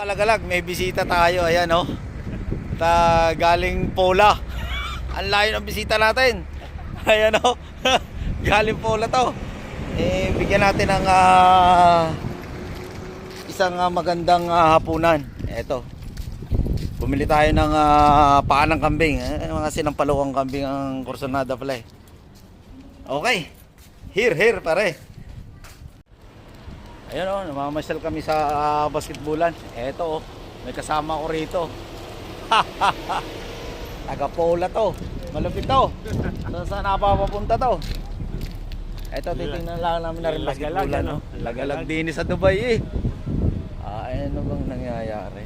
Kalagalag, may bisita tayo. Ayan, oh. Galing Pola. Ang layo ng bisita natin. Ayan, oh. Galing Pola to. Bigyan natin ng isang magandang hapunan. Eto. Bumili tayo ng paa ng kambing. Mga sinampalukang kambing ang kursonada pala eh. Okay. Here, pare. Ayun oh, namamasyal kami sa basketballan. Eto oh, may kasama ko rito. Taga-Pola to. Malupit to. Saan napapapunta to? Eto, titingnan lang namin na rin basketballan. No? Lagalag din sa Dubai eh. Ano bang nangyayari?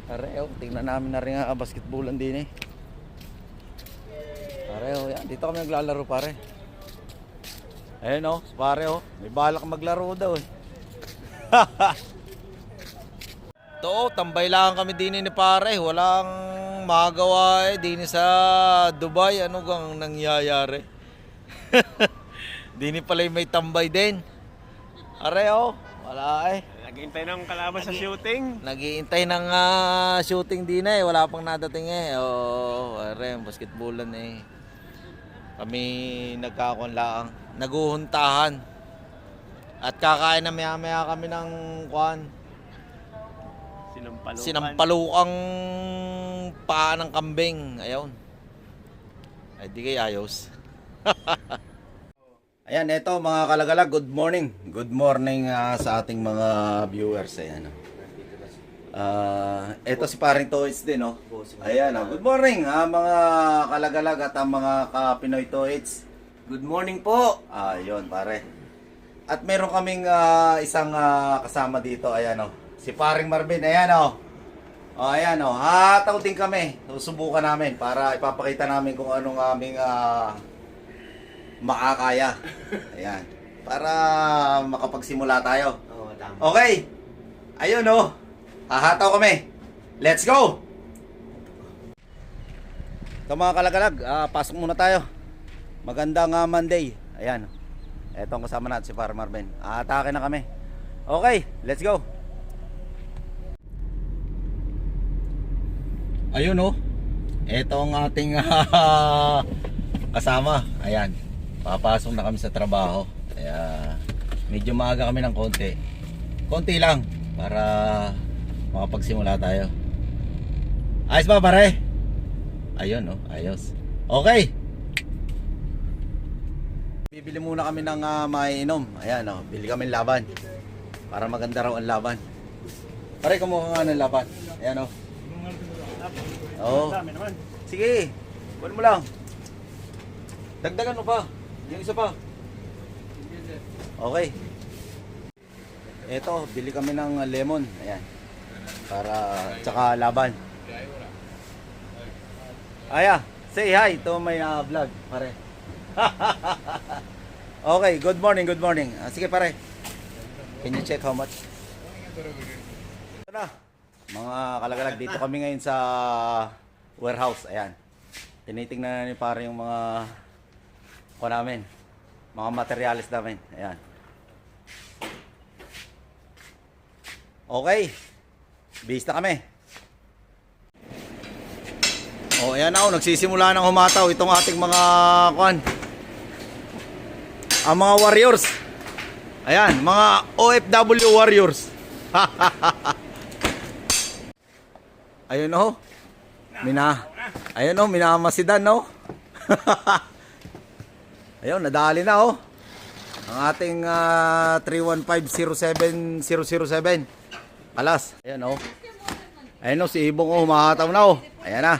Pare, oh, tingnan namin na rin ang basketballan din eh. Pare, oh, yan. Dito kami naglalaro pare. Ayun oh, pare oh, may balak maglaro daw eh. To, tambay lang kami din ni pare, walang magawa eh din sa Dubai. Ano gang nangyayari? Dini pala may tambay din. Are oh, wala eh. Naghihintay ng kalaban sa shooting. Naghihintay ng shooting din eh, wala pang nadating eh. Oh, are basketballan eh. Kami nagkakunlaang, naguhuntahan. At kakain na maya-maya kami ng kuan. Sinampalukang paa ng kambing. Ayun. Ay di kay ayos. Ayan, eto mga kalagalag, good morning. Good morning sa ating mga viewers. Ayan. Eto si paring Toys din, no? Ayan, good morning mga kalagalag at ang mga ka-Pinoy Toys. Good morning po. Ayun, pare. At meron kaming isang kasama dito, ayan, si paring Marvin, ayan, ayan, hataw din kami. Susubukan namin para ipapakita namin kung anong aming makakaya. Ayan, para makapagsimula tayo. Okay, ayun, hahataw kami. Let's go! Ito mga kalagalag, pasok muna tayo. Magandang Monday. Ayan, eto ang kasama natin si Parang Marvin. Atake na kami. Okay, let's go. Ayun oh. Eto ang ating kasama. Ayan. Papasok na kami sa trabaho. Kaya medyo maaga kami ng konti. Konti lang para makapagsimula tayo. Ayos ba pare? Ayun oh, ayos. Okay. Bibili muna kami ng maiinom. Ayan bili kami ng laban. Para maganda raw ang laban. Pare, kumuha nga ng laban. Ayan Oo. Sige, kunin mo lang. Dagdagan mo pa. Yung isa pa. Okay. Eto, bili kami ng lemon. Ayan. Para, tsaka laban. Aya, say hi to my vlog, pare. Okay, good morning, good morning. Sige pare. Can you check how much? Ito na. Mga kalagalag, dito kami ngayon sa warehouse. Ayan. Tinitingnan na ni pare yung mga namin. Mga materials namin. Ayan. Okay. Bihis na kami. Ayan na nagsisimula ng humataw itong ating mga ang mga warriors. Ayan, mga OFW warriors. Ayun ayun minamasidan ayun, nadali na ang ating 315-07007 Kalas. Ayan ayun si Ibong humahataw na ayan na.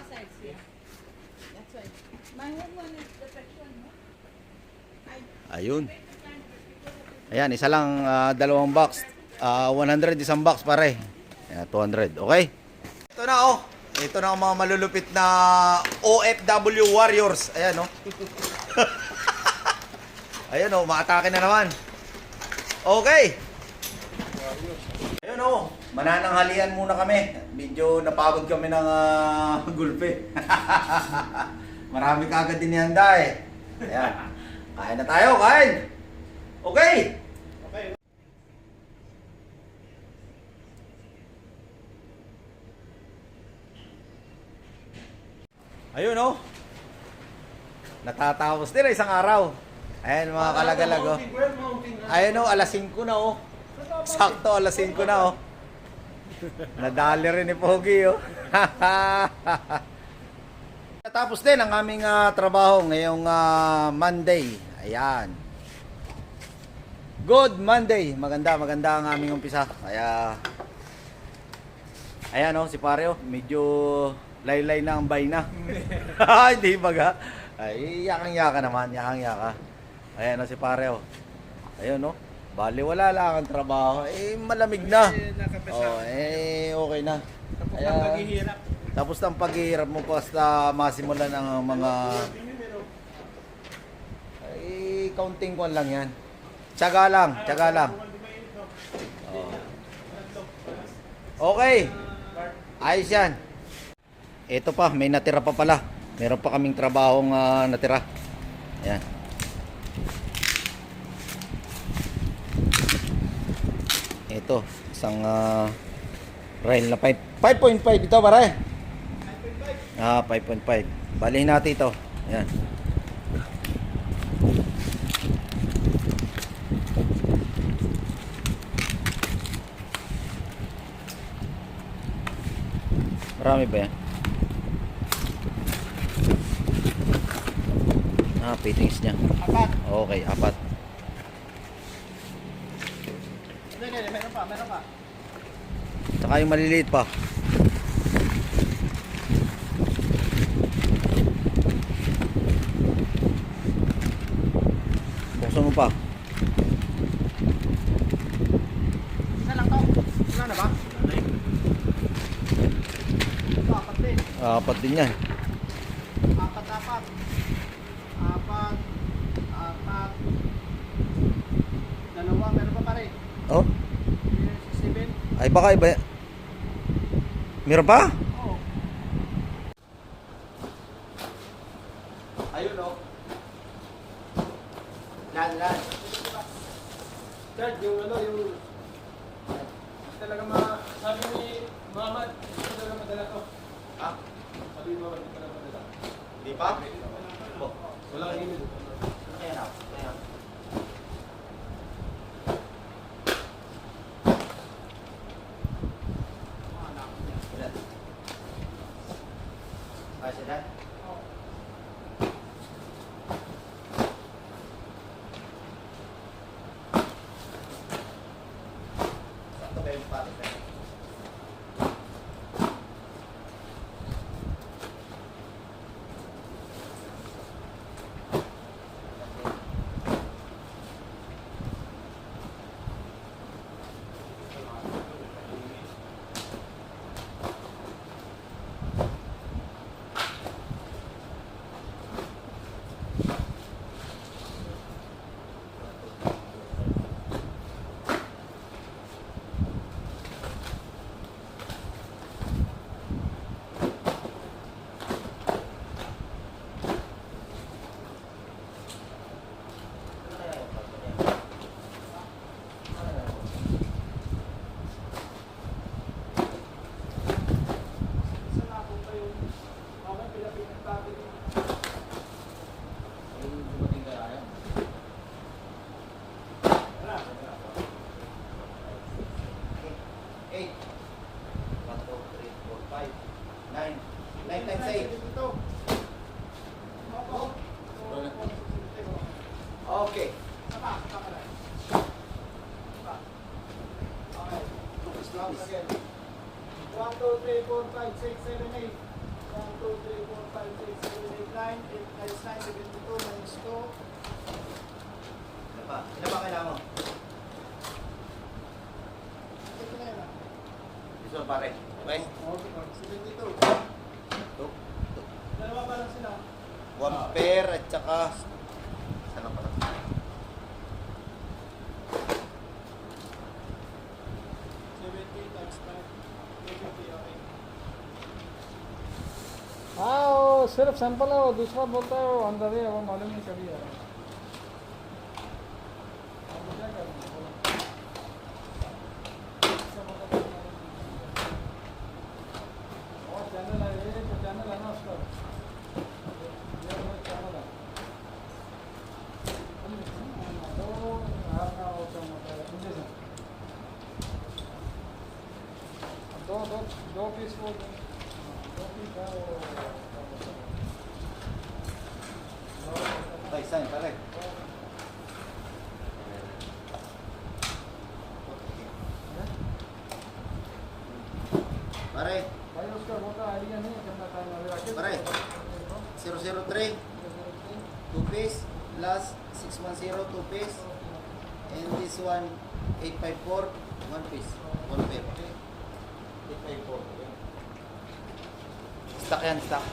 Ayun. Ayan, isa lang dalawang box. 100 isang box pare. Ayan, 200. Okay? Ito na Ito na ang mga malulupit na OFW warriors. Ayan Ayan maatake na naman. Okay. Ayun manananghalian muna kami. Medyo napagod kami ng gulpe. Marami kagad din ihanda eh. Ayan. Kain na tayo, kain! Okay! Ayun oh. Natatapos din isang araw. Ayan mga kalagalag oh. Ayun oh, alas 5 na oh. Sakto alas 5 na oh. Nadali rin ni Pogi oh. Natapos din ang aming trabaho ngayong Monday. Ayan. Good Monday. Maganda ang aming umpisa. Kaya ayan oh, si pare oh, medyo laylay na ang bay na. Hindi baga. Ay, yakang-yaka naman, yakang-yaka. Ayan oh, si pare oh. Ayun oh. Bali wala lang ang trabaho. Eh malamig na. Oh, okay na. Kaya, tapos ng paghihirap mo basta masimulan ng mga counting ko lang yan. Tiyaga lang. Oh. Okay. Ayos yan. Ito pa, may natira pa pala. Meron pa kaming trabahong natira. Ayan. Ito, isang rail na 5.5 ito pare. 5.5. Balihin natin ito. Ayan. Marami ba yan? Fittings niya. 4. Okay, 4. Meron pa. Saka yung maliliit pa. Buksan mo pa. Isa lang to. Wala na ba? Apat din. Apat din yan. Apat. Dalawa, meron pa pare. Oh? 7. Ay baka iba. Meron pa? Oo. Ayun oh. Lan. Chad, yung talaga sabi ni Muhammad, hindi talaga madala to. Ha? Sabi ni Muhammad, hindi talaga madala. Hindi pa? Wala kang email. Kaya na. Kasya na? Oo. Sakto ba yung palit na? Okay. 1, 2, 3, 4, 5, 6, 7, 8. 1, 2, 3, 4, 5, 6, 7, 8, 9, 10, times 9, 72, minus 2. Ilan pa kailangan mo? Ito na yun. This one pare. Okay? 72. Ito. Dalawa pa lang sila. 1 pair at saka isa lang pala. हाँ वो सिर्फ सैंपल है वो दूसरा बोलता है वो अंदर है वो मालूम नहीं कभी है चैनल है ये तो चैनल है ना उसका दो पीस वो दो पीस है वो Tay, sign, pare. Pare, भाई उसका वो तो आइडिया नहीं है कितना टाइम लगेगा pare. 003, 2 piece plus 610, 2 piece. And this one, 854, 1 piece. 1 pair. 854. Stock yan, stock.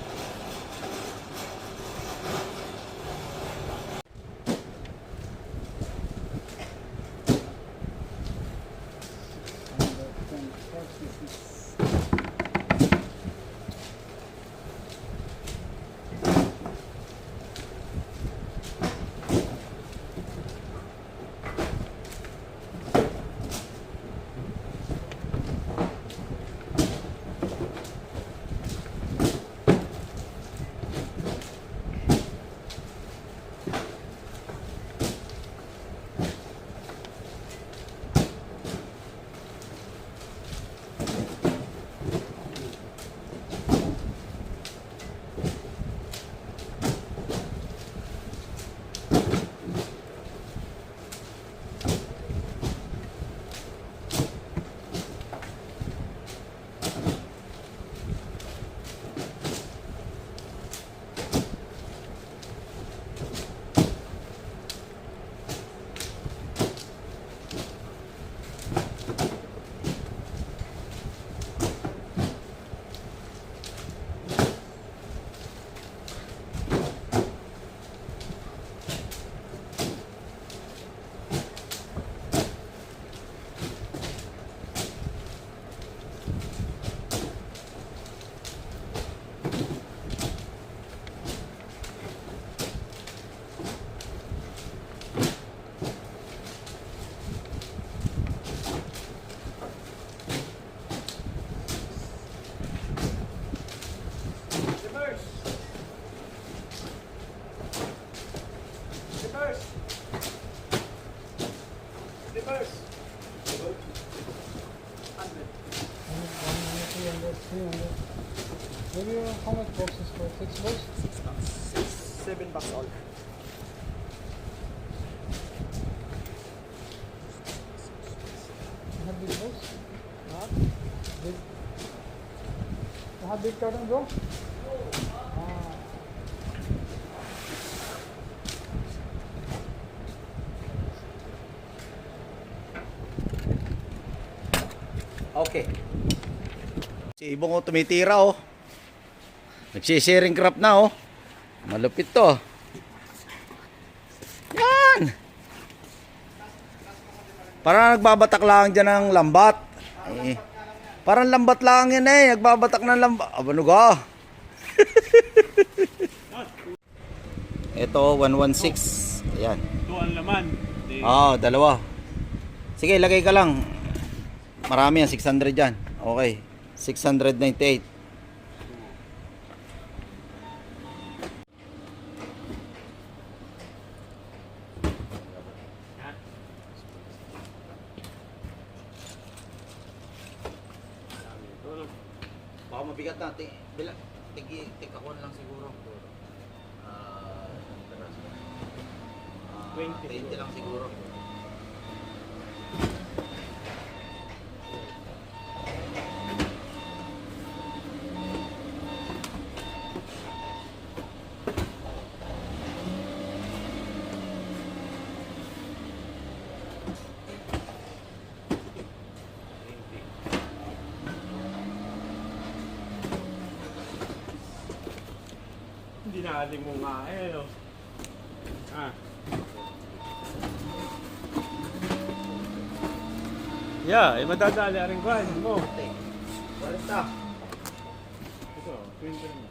Maybe how much boxes for 6 box? 7 bucks all. You have big box? Big. You have big carton, bro? Ah. Okay. Si Ibong ko tumitira oh. Nagsisharing crap na oh. Malupit to. Yan. Parang nagbabatak lang dyan ng lambat. Eh, parang lambat lang yan eh. Nagbabatak ng lambat. Abano ka? Ito 116. Ayan. Ito ang laman. Oo, dalawa. Sige, lagay ka lang. Marami yan, 600 yan. Okay, 698. Baka mabigat na. Tig-akon lang siguro. 20 lang siguro. Hindi na ating mo nga eh. No? Ah. Yeah, madadali rin ko. Mo. 40. Ito, 20.